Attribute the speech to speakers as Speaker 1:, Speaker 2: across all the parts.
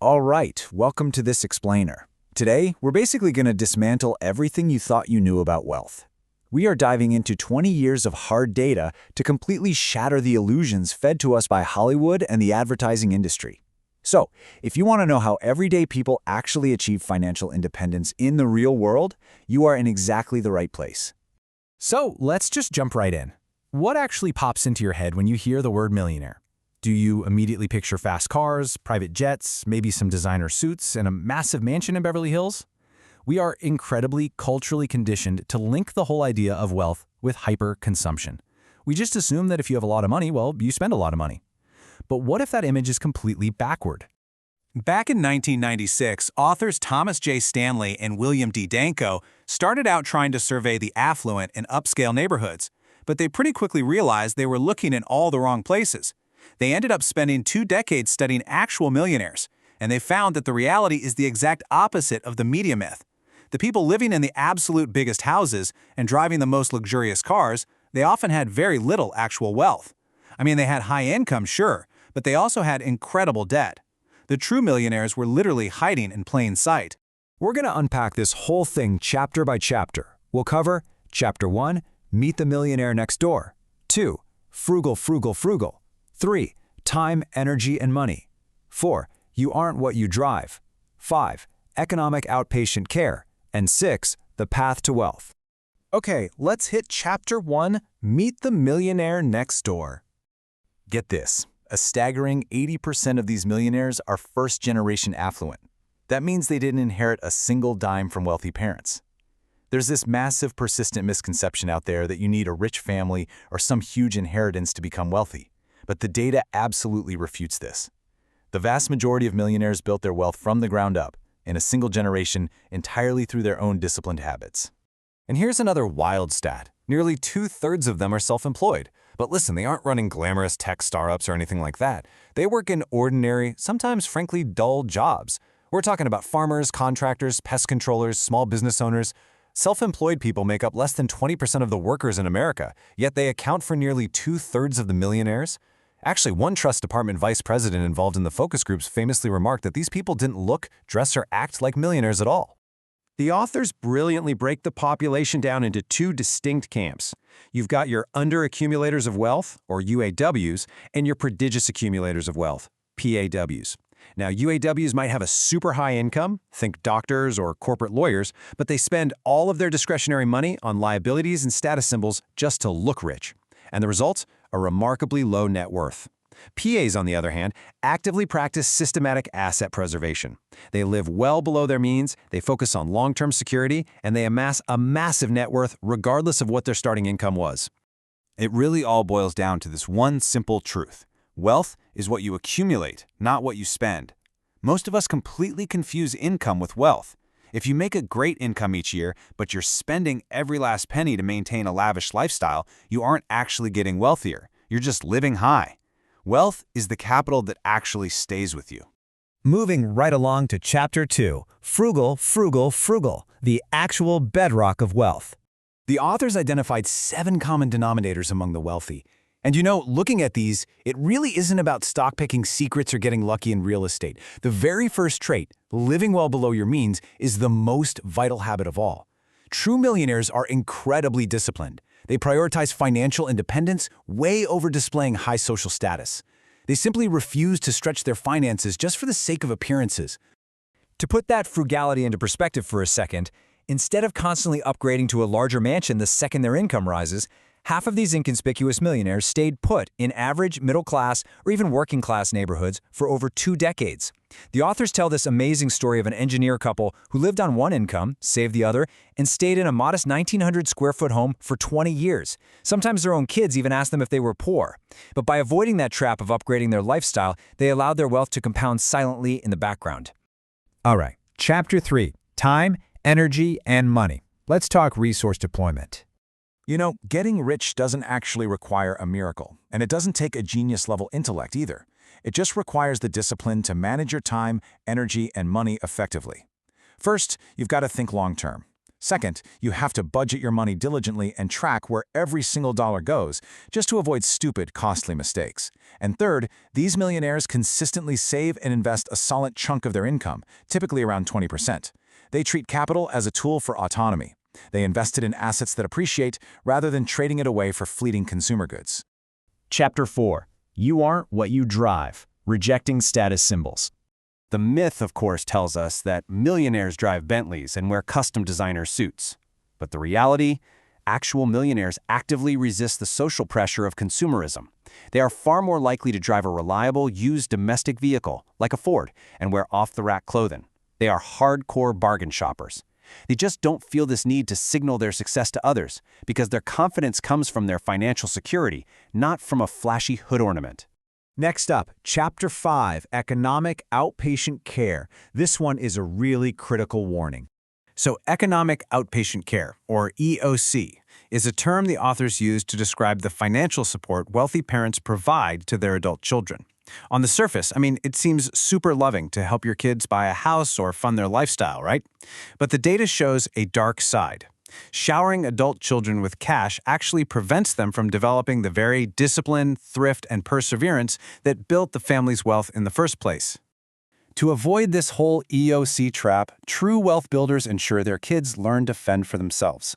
Speaker 1: All right, welcome to this explainer. Today, we're basically going to dismantle everything you thought you knew about wealth. We are diving into 20 years of hard data to completely shatter the illusions fed to us by Hollywood and the advertising industry. So, if you want to know how everyday people actually achieve financial independence in the real world, you are in exactly the right place.
Speaker 2: So let's just jump right in. What actually pops into your head when you hear the word millionaire? Do you immediately picture fast cars, private jets, maybe some designer suits, and a massive mansion in Beverly Hills? We are incredibly culturally conditioned to link the whole idea of wealth with hyper-consumption. We just assume that if you have a lot of money, well, you spend a lot of money. But what if that image is completely backward?
Speaker 3: Back in 1996, authors Thomas J. Stanley and William D. Danko started out trying to survey the affluent and upscale neighborhoods, but they pretty quickly realized they were looking in all the wrong places. They ended up spending 2 decades studying actual millionaires, and they found that the reality is the exact opposite of the media myth. The people living in the absolute biggest houses and driving the most luxurious cars, they often had very little actual wealth. I mean, they had high income, sure, but they also had incredible debt. The true millionaires were literally hiding in plain sight.
Speaker 1: We're going to unpack this whole thing chapter by chapter. We'll cover Chapter 1, Meet the Millionaire Next Door. 2, Frugal, Frugal, Frugal. 3, Time, Energy, and Money. 4, You Aren't What You Drive. 5, Economic Outpatient Care. And 6, The Path to Wealth.
Speaker 2: Okay, let's hit Chapter 1, Meet the Millionaire Next Door.
Speaker 1: Get this, a staggering 80% of these millionaires are first-generation affluent. That means they didn't inherit a single dime from wealthy parents. There's this massive, persistent misconception out there that you need a rich family or some huge inheritance to become wealthy. But the data absolutely refutes this. The vast majority of millionaires built their wealth from the ground up, in a single generation, entirely through their own disciplined habits. And here's another wild stat. Nearly 2/3 of them are self-employed. But listen, they aren't running glamorous tech startups or anything like that. They work in ordinary, sometimes frankly dull jobs. We're talking about farmers, contractors, pest controllers, small business owners. Self-employed people make up less than 20% of the workers in America, yet they account for nearly 2/3 of the millionaires. Actually, one trust department vice president involved in the focus groups famously remarked that these people didn't look, dress, or act like millionaires at all.
Speaker 2: The authors brilliantly break the population down into 2 distinct camps. You've got your under-accumulators of wealth, or UAWs, and your prodigious accumulators of wealth, PAWs. Now, UAWs might have a super high income, think doctors or corporate lawyers, but they spend all of their discretionary money on liabilities and status symbols just to look rich. And the result? A remarkably low net worth. PAs, on the other hand, actively practice systematic asset preservation. They live well below their means, they focus on long-term security, and they amass a massive net worth regardless of what their starting income was.
Speaker 1: It really all boils down to this one simple truth. Wealth is what you accumulate, not what you spend. Most of us completely confuse income with wealth. If you make a great income each year, but you're spending every last penny to maintain a lavish lifestyle, you aren't actually getting wealthier. You're just living high. Wealth is the capital that actually stays with you.
Speaker 4: Moving right along to Chapter 2, Frugal, Frugal, Frugal, the actual bedrock of wealth.
Speaker 1: The authors identified 7 common denominators among the wealthy. And you know, looking at these, it really isn't about stock-picking secrets or getting lucky in real estate. The very first trait, living well below your means, is the most vital habit of all. True millionaires are incredibly disciplined. They prioritize financial independence way over displaying high social status. They simply refuse to stretch their finances just for the sake of appearances.
Speaker 4: To put that frugality into perspective for a second, instead of constantly upgrading to a larger mansion the second their income rises, half of these inconspicuous millionaires stayed put in average, middle-class, or even working-class neighborhoods for over 2 decades. The authors tell this amazing story of an engineer couple who lived on one income, saved the other, and stayed in a modest 1,900-square-foot home for 20 years. Sometimes their own kids even asked them if they were poor. But by avoiding that trap of upgrading their lifestyle, they allowed their wealth to compound silently in the background. All right, Chapter 3, Time, Energy, and Money. Let's talk resource deployment.
Speaker 1: You know, getting rich doesn't actually require a miracle, and it doesn't take a genius-level intellect either. It just requires the discipline to manage your time, energy, and money effectively. First, you've got to think long-term. Second, you have to budget your money diligently and track where every single dollar goes, just to avoid stupid, costly mistakes. And third, these millionaires consistently save and invest a solid chunk of their income, typically around 20%. They treat capital as a tool for autonomy. They invested in assets that appreciate rather than trading it away for fleeting consumer goods.
Speaker 4: Chapter 4. You aren't what you drive. Rejecting status symbols.
Speaker 2: The myth, of course, tells us that millionaires drive Bentleys and wear custom designer suits. But the reality? Actual millionaires actively resist the social pressure of consumerism. They are far more likely to drive a reliable, used domestic vehicle, like a Ford, and wear off-the-rack clothing. They are hardcore bargain shoppers. They just don't feel this need to signal their success to others, because their confidence comes from their financial security, not from a flashy hood ornament.
Speaker 4: Next up, Chapter 5, Economic Outpatient Care. This one is a really critical warning.
Speaker 3: So economic outpatient care, or EOC, is a term the authors use to describe the financial support wealthy parents provide to their adult children. On the surface, it seems super loving to help your kids buy a house or fund their lifestyle, right? But the data shows a dark side. Showering adult children with cash actually prevents them from developing the very discipline, thrift, and perseverance that built the family's wealth in the first place. To avoid this whole EOC trap, true wealth builders ensure their kids learn to fend for themselves.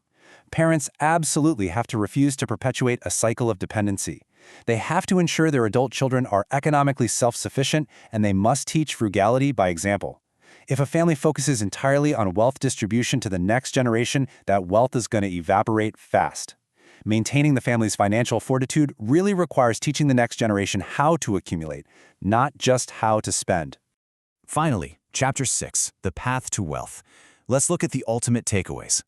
Speaker 3: Parents absolutely have to refuse to perpetuate a cycle of dependency. They have to ensure their adult children are economically self-sufficient, and they must teach frugality by example. If a family focuses entirely on wealth distribution to the next generation, that wealth is going to evaporate fast. Maintaining the family's financial fortitude really requires teaching the next generation how to accumulate, not just how to spend.
Speaker 1: Finally, Chapter 6, The Path to Wealth. Let's look at the ultimate takeaways.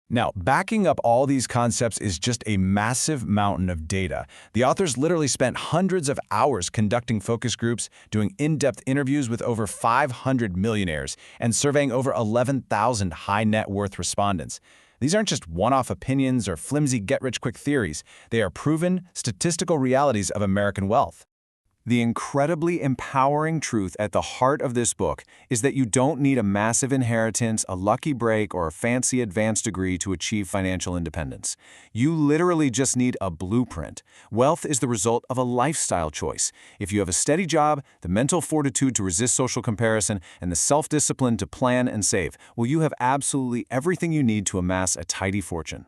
Speaker 1: Now, backing up all these concepts is just a massive mountain of data. The authors literally spent hundreds of hours conducting focus groups, doing in-depth interviews with over 500 millionaires, and surveying over 11,000 high-net-worth respondents. These aren't just one-off opinions or flimsy get-rich-quick theories. They are proven, statistical realities of American wealth.
Speaker 2: The incredibly empowering truth at the heart of this book is that you don't need a massive inheritance, a lucky break, or a fancy advanced degree to achieve financial independence. You literally just need a blueprint. Wealth is the result of a lifestyle choice. If you have a steady job, the mental fortitude to resist social comparison, and the self-discipline to plan and save, well, you have absolutely everything you need to amass a tidy fortune.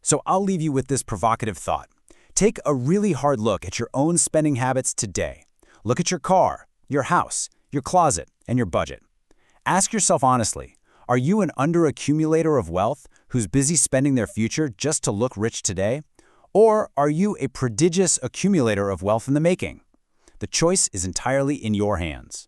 Speaker 4: So I'll leave you with this provocative thought. Take a really hard look at your own spending habits today. Look at your car, your house, your closet, and your budget. Ask yourself honestly, are you an underaccumulator of wealth who's busy spending their future just to look rich today? Or are you a prodigious accumulator of wealth in the making? The choice is entirely in your hands.